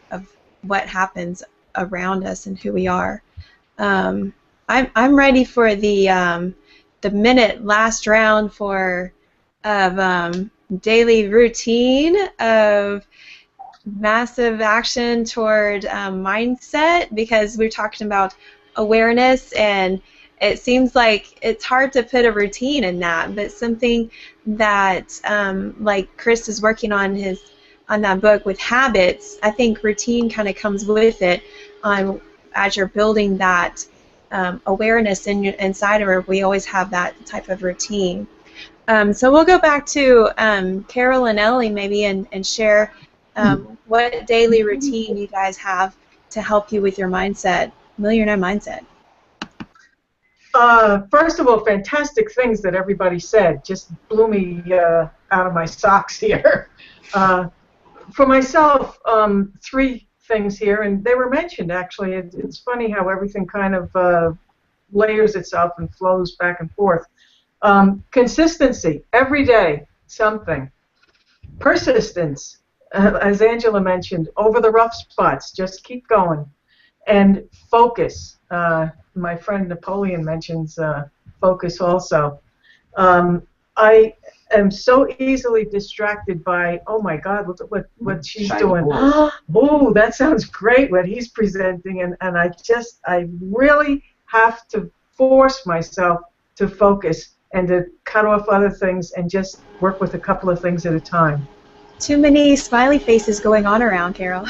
what happens around us and who we are. I'm ready for the minute last round of daily routine of massive action toward mindset, because we're talking about awareness, and it seems like it's hard to put a routine in that, but something that like Chris is working on that book with habits. I think routine kind of comes with it as you're building that awareness inside of her. We always have that type of routine. So we'll go back to Carol and Ellie maybe and share what daily routine you guys have to help you with your mindset, millionaire mindset. First of all, fantastic things that everybody said. Just blew me out of my socks here. For myself, 3 things here, and they were mentioned actually. It's funny how everything kind of layers itself and flows back and forth. Consistency, every day, something. Persistence, as Angela mentioned, over the rough spots, just keep going. And focus. My friend Napoleon mentions focus also. I am so easily distracted by, oh my God, look at what she's doing. Oh, that sounds great what he's presenting, and I really have to force myself to focus and to cut off other things and just work with a couple of things at a time. Too many smiley faces going on around, Carol.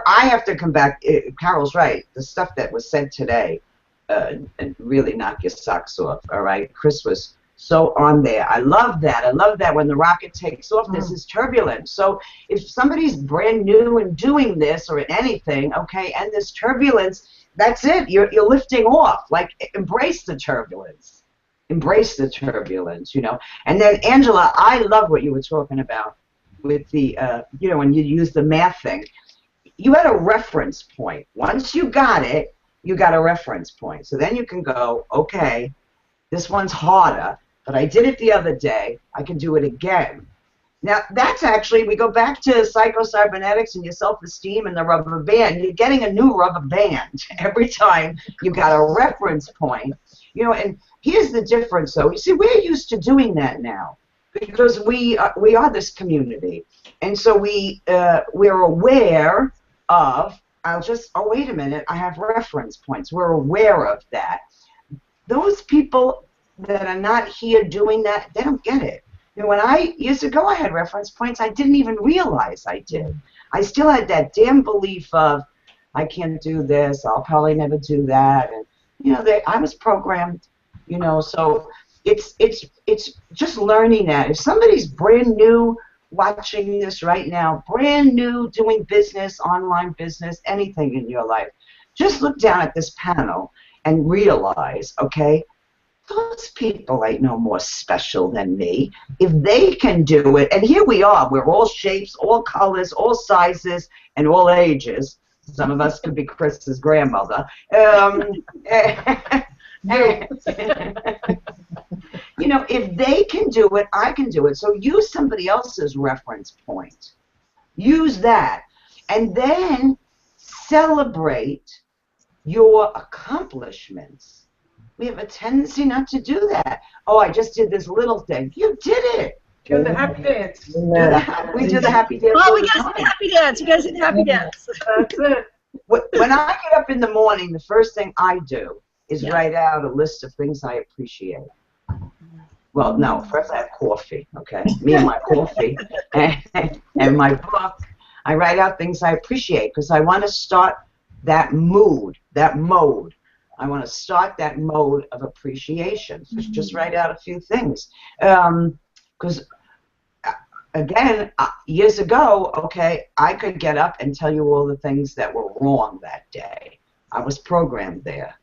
I have to come back. Carol's right. The stuff that was said today really knock your socks off, all right? Chris was so on there. I love that. I love that when the rocket takes off, there's this turbulence. So if somebody's brand new and doing this or anything, okay, and this turbulence, that's it. You're lifting off. Like, embrace the turbulence. Embrace the turbulence, And then, Angela, I love what you were talking about with the, when you use the math thing. You had a reference point. Once you got it, you got a reference point. So then you can go, okay, this one's harder, but I did it the other day. I can do it again. Now, that's actually, we go back to psycho-cybernetics and your self-esteem and the rubber band. You're getting a new rubber band every time you got a reference point. You know, and here's the difference, though. You see, we're used to doing that now because we are this community. And so we're aware of, oh, wait a minute, I have reference points. We're aware of that. Those people that are not here doing that, they don't get it. You know, years ago I had reference points, I didn't even realize I did. I still had that damn belief of, I can't do this, I'll probably never do that. And, you know, I was programmed, you know, so it's just learning that. If somebody's brand new watching this right now, brand new doing business, online business, anything in your life, just look down at this panel and realize, okay, those people ain't no more special than me. If they can do it, and here we are, we're all shapes, all colors, all sizes, and all ages. Some of us could be Chris's grandmother. You know, if they can do it, I can do it. So use somebody else's reference point. Use that. And then celebrate your accomplishments. We have a tendency not to do that. Oh, I just did this little thing. You did it. Do the happy dance. We do the happy dance. Oh, we guys did the happy dance. You guys did the happy dance. That's it. When I get up in the morning, the first thing I do is write out a list of things I appreciate. Well, no, first I have coffee, okay? Me and my coffee and my book. I write out things I appreciate because I want to start that mood, that mode. I want to start that mode of appreciation. So just write out a few things. Because, again, years ago, okay, I could get up and tell you all the things that were wrong that day. I was programmed there.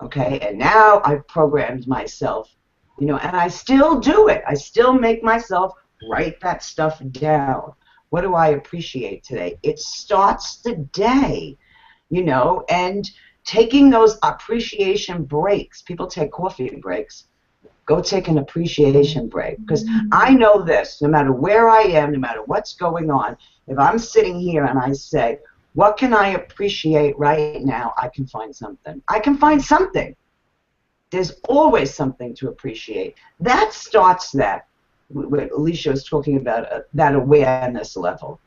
Okay, and now I've programmed myself, you know, and I still do it. I still make myself write that stuff down. What do I appreciate today? It starts the day, you know, and taking those appreciation breaks. People take coffee breaks. Go take an appreciation break. Because I know this, no matter where I am, no matter what's going on, if I'm sitting here and I say, what can I appreciate right now? I can find something. I can find something. There's always something to appreciate. That starts that. What Alicia was talking about, that awareness level.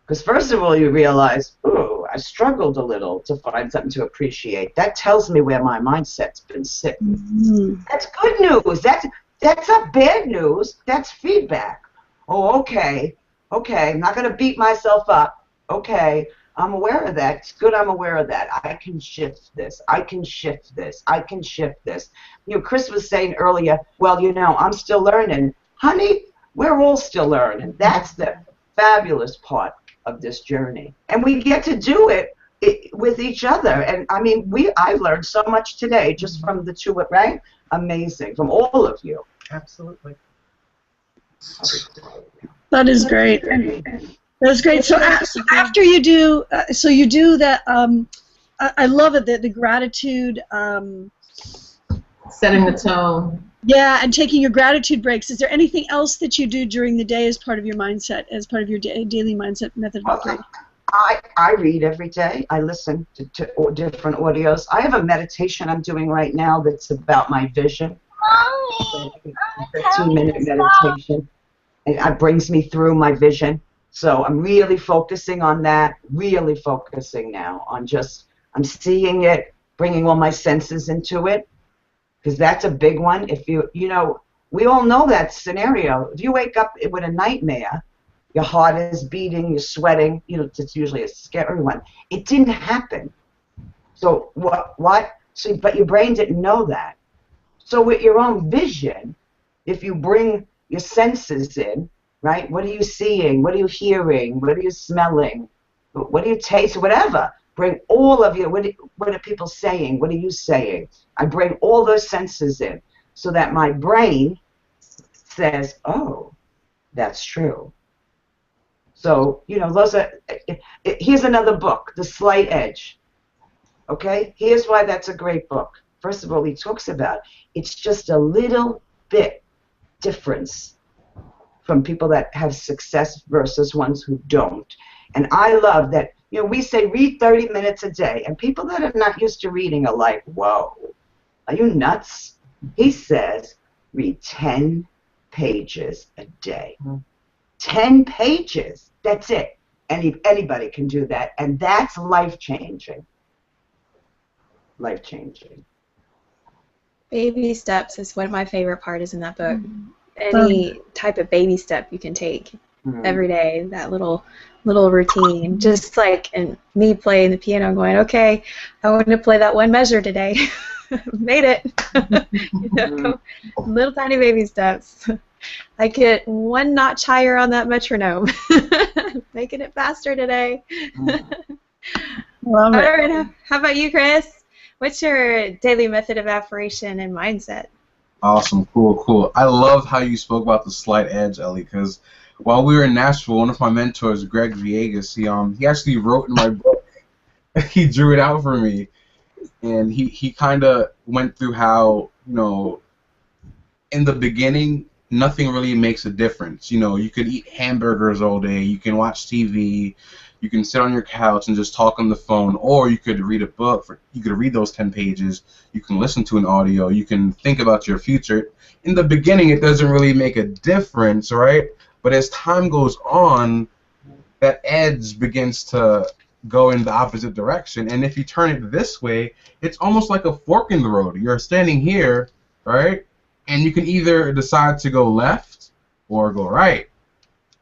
Because first of all, you realize, oh, I struggled a little to find something to appreciate. That tells me where my mindset's been sitting. Mm-hmm. That's good news. That's not bad news. That's feedback. Oh, okay. Okay, I'm not going to beat myself up. Okay, I'm aware of that. It's good I'm aware of that. I can shift this. I can shift this. I can shift this. You know, Chris was saying earlier, well, you know, I'm still learning. Honey, we're all still learning. That's the fabulous part of this journey, and we get to do it with each other. And I mean, I learned so much today just from the two, right? Amazing, from all of you. Absolutely. That is great. That's great. So after you do, so you do that. I love it. The gratitude. Setting the tone. Yeah, and taking your gratitude breaks. Is there anything else that you do during the day as part of your mindset, as part of your daily mindset method of operating? I read every day. I listen to different audios. I have a meditation I'm doing right now that's about my vision. 15-minute meditation. It brings me through my vision. So I'm really focusing on that, really focusing now on just, I'm seeing it, bringing all my senses into it. Because that's a big one. If you know, we all know that scenario. If you wake up with a nightmare, your heart is beating, you're sweating, you know, it's usually a scary one. It didn't happen. So what? So, but your brain didn't know that. So with your own vision, if you bring your senses in, right? What are you seeing? What are you hearing? What are you smelling? What do you taste? Whatever. Bring all of you. What are people saying? What are you saying? I bring all those senses in so that my brain says, oh, that's true. So, you know, those are, here's another book, The Slight Edge. Okay? Here's why that's a great book. First of all, he talks about it's just a little bit difference from people that have success versus ones who don't. And I love that, you know, we say read 30 minutes a day, and people that are not used to reading are like, whoa, are you nuts? He says read 10 pages a day. 10 pages, that's it. Anybody can do that, and that's life-changing. Life-changing. Baby steps is what my favorite part is in that book. Any type of baby step you can take every day, that little routine. Just like and me playing the piano, going, okay, I want to play that one measure today. Made it. You know, little tiny baby steps. I get one notch higher on that metronome. Making it faster today. Love it. All right, how about you, Chris? What's your daily method of affirmation and mindset? Awesome, cool. I love how you spoke about the slight edge, Ellie, because while we were in Nashville, one of my mentors, Greg Villegas, he actually wrote in my book. He drew it out for me, and he kind of went through how, you know, in the beginning, nothing really makes a difference. You know, you could eat hamburgers all day, you can watch TV, you can sit on your couch and just talk on the phone, or you could read a book. You could read those 10 pages. You can listen to an audio. You can think about your future. In the beginning, it doesn't really make a difference, right? But as time goes on, that edge begins to go in the opposite direction. And if you turn it this way, it's almost like a fork in the road. You're standing here, right? And you can either decide to go left or go right.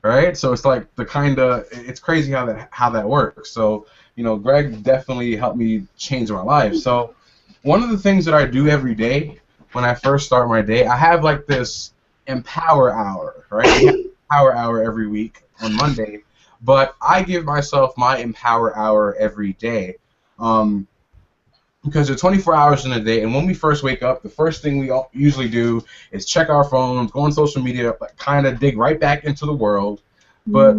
Right, so it's like it's crazy how that works. So, you know, Greg definitely helped me change my life. So, one of the things that I do every day when I first start my day, I have like this Empower Hour, right? I have Empower Hour every week on Monday, but I give myself my Empower Hour every day. Because there are 24 hours in a day, and when we first wake up, the first thing we all usually do is check our phones, go on social media, kind of dig right back into the world. But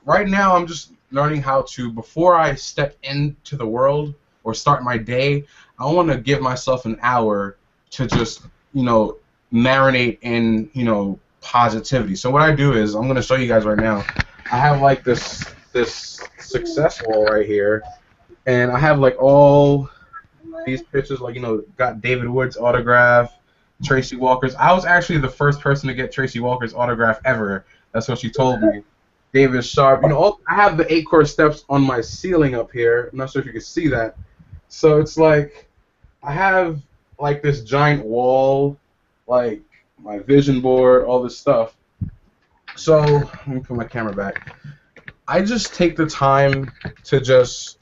right now, I'm just learning how to, before I step into the world or start my day, I want to give myself an hour to just, you know, marinate in, you know, positivity. So what I do is, I'm going to show you guys right now. I have like this success wall right here, and I have like all these pictures, like, you know, got David Wood's autograph, Tracy Walker's. I was actually the first person to get Tracy Walker's autograph ever. That's what she told me. David Sharp. You know, I have the 8 core steps on my ceiling up here. I'm not sure if you can see that. So it's like I have like this giant wall, like my vision board, all this stuff. So let me put my camera back. I just take the time to just,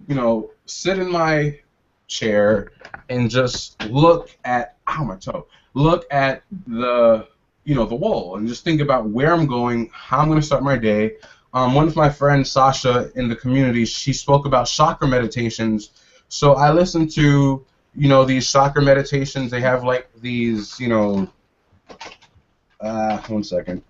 you know, sit in my chair and just look at look at the, you know, the wall, and just think about where I'm going, how I'm going to start my day. One of my friends, Sasha, in the community, she spoke about chakra meditations. So I listen to, you know, these chakra meditations. They have like these, you know, one second.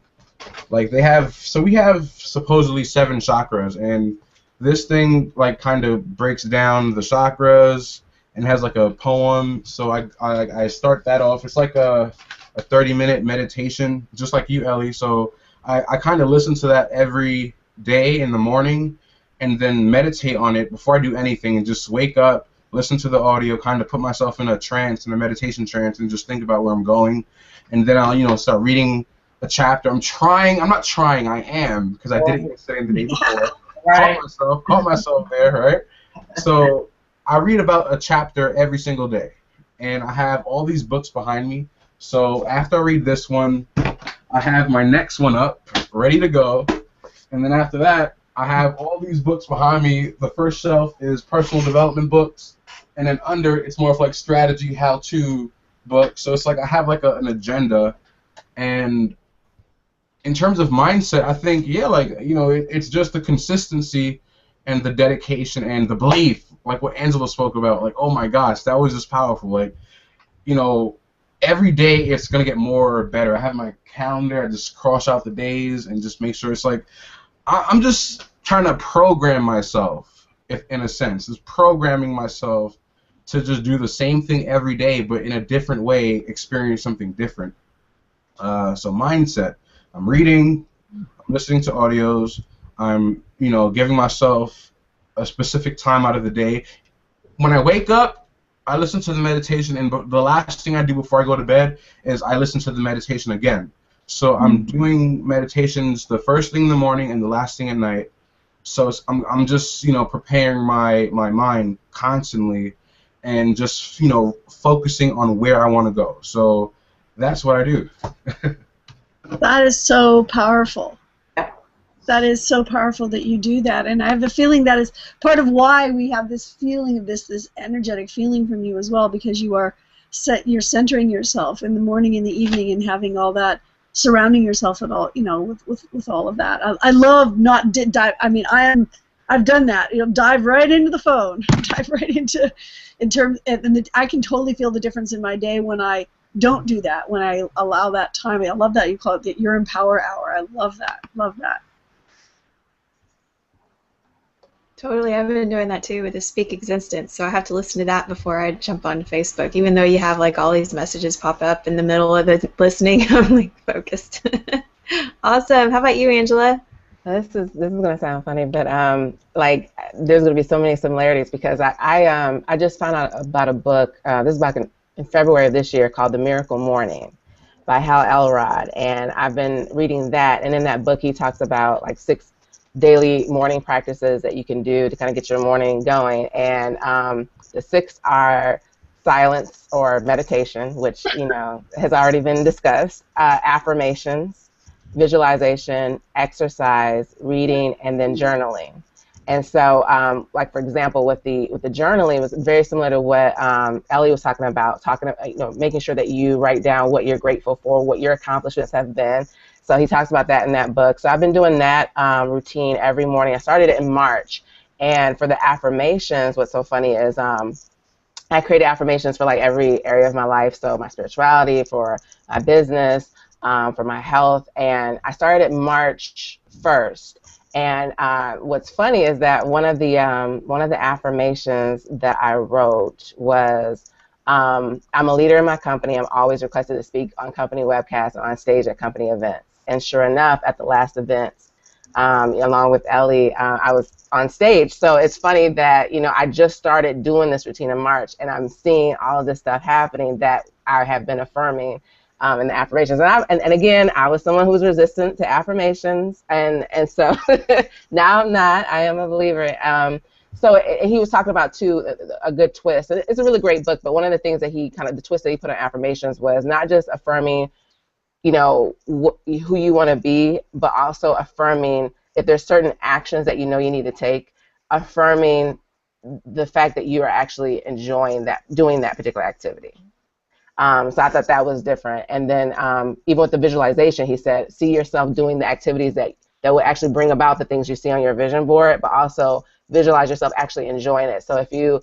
Like we have supposedly 7 chakras, and this thing like kind of breaks down the chakras and has like a poem. So I start that off. It's like a 30-minute meditation, just like you, Ellie. So I kind of listen to that every day in the morning, and then meditate on it before I do anything, and just wake up, listen to the audio, kind of put myself in a trance, in a meditation trance, and just think about where I'm going. And then I'll, you know, start reading a chapter. I am, because I did it yesterday and the day before. Right. Caught myself there, right? So I read about a chapter every single day, and I have all these books behind me. So after I read this one, I have my next one up, ready to go, and then after that, I have all these books behind me. The first shelf is personal development books, and then under it's more of like strategy, how-to books. So it's like I have like an agenda, and in terms of mindset, I think, yeah, like, you know, it's just the consistency and the dedication and the belief, like what Angela spoke about. Like, oh my gosh, that was just powerful. Like, you know, every day it's going to get more or better. I have my calendar. I just cross out the days and just make sure it's like, I'm just trying to program myself, if in a sense. Just programming myself to just do the same thing every day, but in a different way, experience something different. So mindset. I'm reading, I'm listening to audios, I'm, giving myself a specific time out of the day. When I wake up, I listen to the meditation, and the last thing I do before I go to bed is I listen to the meditation again. So I'm doing meditations the first thing in the morning and the last thing at night. So I'm just preparing my mind constantly, and just focusing on where I want to go. So that's what I do. That is so powerful. That is so powerful that you do that, and I have a feeling that is part of why we have this feeling of this energetic feeling from you as well, because you're centering yourself in the morning and the evening and having all that, surrounding yourself at all, with all of that. I love not dive. I mean, I've done that. Dive right into the phone, dive right into, and I can totally feel the difference in my day when I don't do that. When I allow that time. I love that you call it your Empower Hour. I love that. Love that. Totally, I've been doing that too with the Speak Existence, so I have to listen to that before I jump on Facebook. Even though you have like all these messages pop up in the middle of the listening, I'm like focused. Awesome. How about you, Angela? This is gonna sound funny, but like there's gonna be so many similarities because I just found out about a book. This is back in February of this year called The Miracle Morning by Hal Elrod, and I've been reading that. And in that book, he talks about like 6 daily morning practices that you can do to kind of get your morning going. And the 6 are silence or meditation, which has already been discussed, affirmations, visualization, exercise, reading, and then journaling. And so, like for example, with the journaling, it was very similar to what Ellie was talking about, making sure that you write down what you're grateful for, what your accomplishments have been. So he talks about that in that book. So I've been doing that routine every morning. I started it in March. And for the affirmations, what's so funny is I created affirmations for like every area of my life. So my spirituality, for my business, for my health. And I started it March 1st. And what's funny is that one of the affirmations that I wrote was, I'm a leader in my company. I'm always requested to speak on company webcasts and on stage at company events. And sure enough, at the last events, along with Ellie, I was on stage. So it's funny that, I just started doing this routine in March, and I'm seeing all of this stuff happening that I have been affirming in the affirmations. And again, I was someone who was resistant to affirmations. And so now I'm not. I am a believer. So he was talking about, too, a good twist. And it's a really great book, but one of the things that the twist that he put on affirmations was not just affirming, who you want to be, but also affirming if there's certain actions that you need to take, affirming the fact that you are actually enjoying doing that particular activity. So I thought that was different. And then even with the visualization, he said, see yourself doing the activities that will actually bring about the things you see on your vision board, but also visualize yourself actually enjoying it. So if you,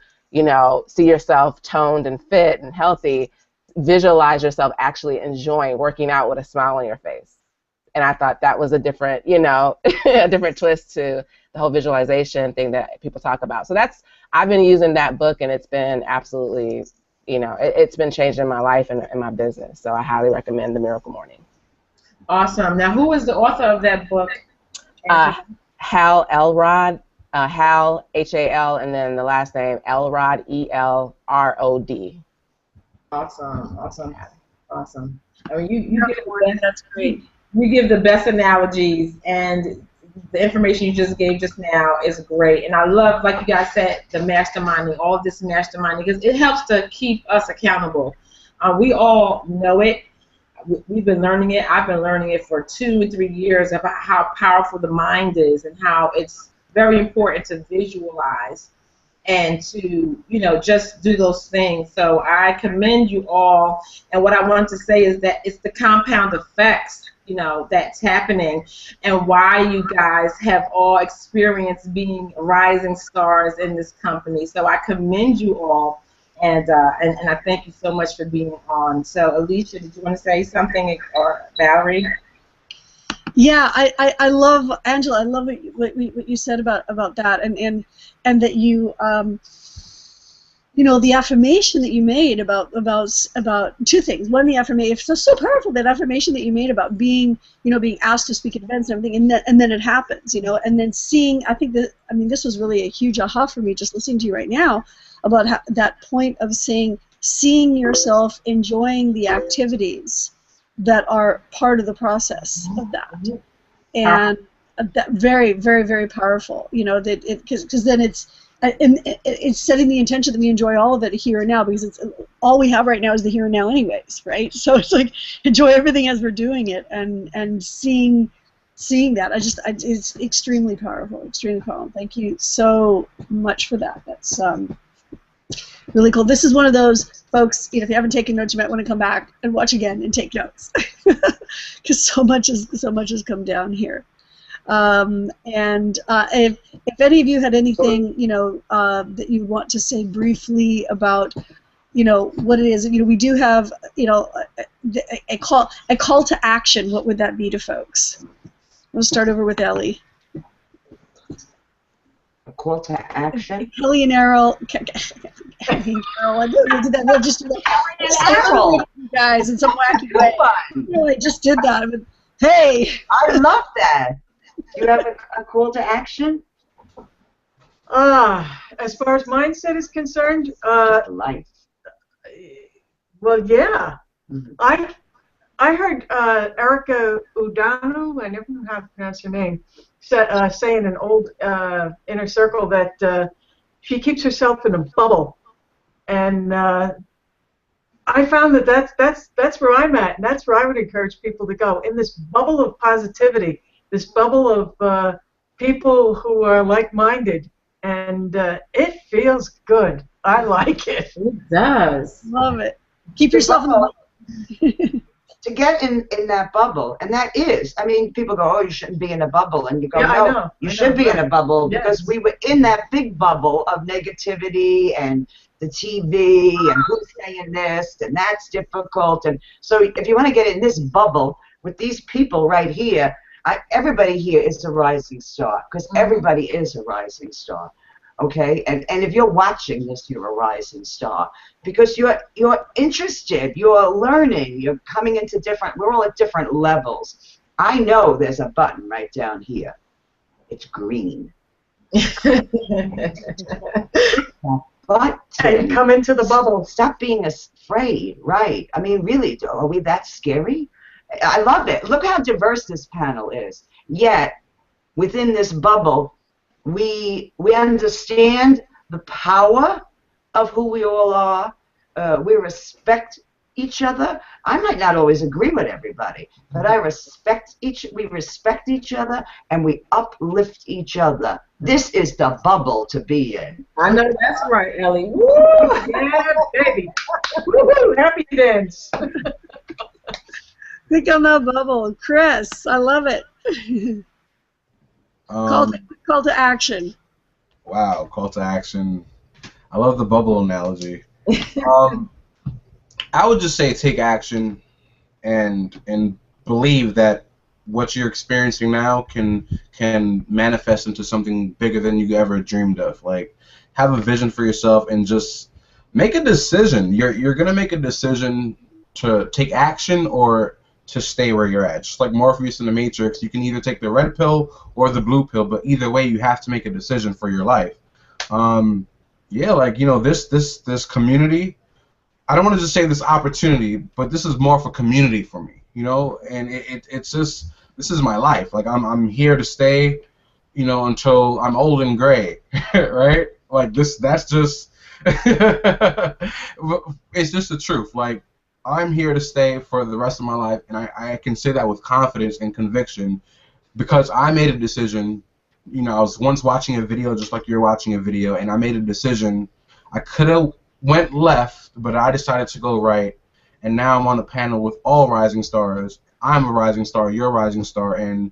see yourself toned and fit and healthy, visualize yourself actually enjoying working out with a smile on your face. And I thought that was a different, a different twist to the whole visualization thing that people talk about. So I've been using that book, and it's been absolutely, it's been changing my life and my business. So I highly recommend The Miracle Morning. Awesome. Now, who was the author of that book? Hal Elrod. Hal, H-A-L, and then the last name, Elrod, E-L-R-O-D. Awesome. I mean, you give the best, that's great. You give the best analogies, and the information you just gave just now is great. And I love, like you guys said, the masterminding, all this masterminding, because it helps to keep us accountable. We all know it. We've been learning it. I've been learning it for 2 or 3 years about how powerful the mind is and how it's very important to visualize and to, just do those things. So I commend you all. And what I wanted to say is that it's the compound effects, that's happening, and why you guys have all experienced being rising stars in this company. So I commend you all, and I thank you so much for being on. So Alicia, did you want to say something, or Valerie? Yeah, I love, Angela, I love what you said about that, and that you you know, the affirmation that you made about two things. One, the affirmation, it's so powerful, that affirmation that you made about being, you know, being asked to speak at events and everything, and then it happens, you know, and then seeing, I think that, I mean, this was really a huge aha for me just listening to you right now about how, that point of seeing yourself enjoying the activities that are part of the process of that, and that very, very, very powerful, you know, that because then it's setting the intention that we enjoy all of it here and now, because it's all we have right now is the here and now anyways, right? So it's like enjoy everything as we're doing it, and seeing that. It's extremely powerful, extremely powerful. Thank you so much for that. That's really cool. This is one of those folks, you know, if you haven't taken notes, you might want to come back and watch again and take notes, because so much has come down here. If any of you had anything, you know, that you want to say briefly about, you know, what it is, you know, we do have, you know, a call to action. What would that be to folks? We'll start over with Ellie. A call to action. Kelly and Errol. Kelly and Errol. We'll do that. We'll just do that. Errol. You guys, in some wacky way. I just did that. But, hey. I love that. Do you have a call to action? As far as mindset is concerned, Life. Well, yeah. Mm-hmm. I heard Erica Udanu, I never know how to pronounce her name, say in an old inner circle that she keeps herself in a bubble, and I found that that's where I'm at, and that's where I would encourage people to go, in this bubble of positivity, this bubble of people who are like-minded, and it feels good. I like it. It does. Love it. Keep yourself in the bubble. To get in that bubble, and that is, I mean, people go, oh, you shouldn't be in a bubble, and you go, yeah, no, you should be in a bubble, because we were in that big bubble of negativity and the TV and who's saying this, and that's difficult, and so if you want to get in this bubble with these people right here, everybody here is a rising star, because everybody is a rising star. Okay, and if you're watching this, you're a rising star, because you're interested, you're learning, you're coming into we're all at different levels. I know there's a button right down here. It's green. But and come into the bubble. Stop being afraid, right? I mean, really, are we that scary? I love it. Look how diverse this panel is. Yet, within this bubble, we understand the power of who we all are. We respect each other. I might not always agree with everybody, but we respect each other, and we uplift each other. This is the bubble to be in. I know that's right, Ellie. Woo! Yeah, baby. Woo-hoo, happy dance. Think on that bubble. Chris, I love it. Call to action. Wow, call to action. I love the bubble analogy. I would just say take action and believe that what you're experiencing now can manifest into something bigger than you ever dreamed of. Like, have a vision for yourself and just make a decision. You're gonna make a decision to take action or to stay where you're at. Just like Morpheus in the Matrix, you can either take the red pill or the blue pill, but either way, you have to make a decision for your life. Yeah, like, you know, this community, I don't want to just say this opportunity, but this is more of a community for me, you know, and it's just, this is my life. Like, I'm here to stay, you know, until I'm old and gray, right? Like, that's just, it's just the truth. Like, I'm here to stay for the rest of my life, and I can say that with confidence and conviction because I made a decision. You know, I was once watching a video just like you're watching a video, and I made a decision. I could have went left, but I decided to go right, and now I'm on a panel with all rising stars. I'm a rising star, you're a rising star, and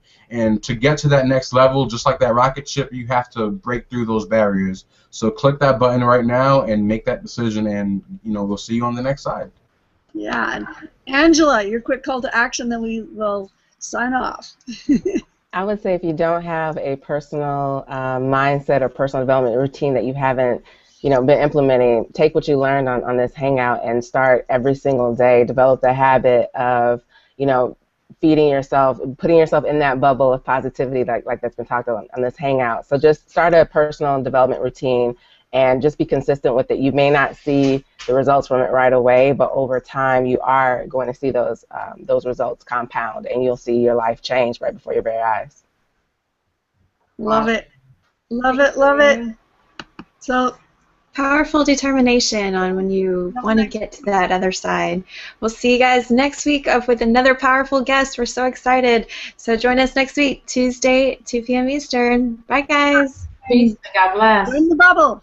to get to that next level, just like that rocket ship, you have to break through those barriers. So click that button right now and make that decision, and, you know, we'll see you on the next side. Yeah, and Angela, your quick call to action, then we will sign off. I would say if you don't have a personal mindset or personal development routine that you haven't been implementing, take what you learned on this Hangout and start every single day, develop the habit of, feeding yourself, putting yourself in that bubble of positivity like that's been talked about on this Hangout. So just start a personal development routine and just be consistent with it. You may not see the results from it right away, but over time you are going to see those results compound, and you'll see your life change right before your very eyes. Love it. Love it, love it. So powerful determination on when you want to get to that other side. We'll see you guys next week with another powerful guest. We're so excited. So join us next week, Tuesday, 2 p.m. Eastern. Bye, guys. Peace. God bless. join the bubble.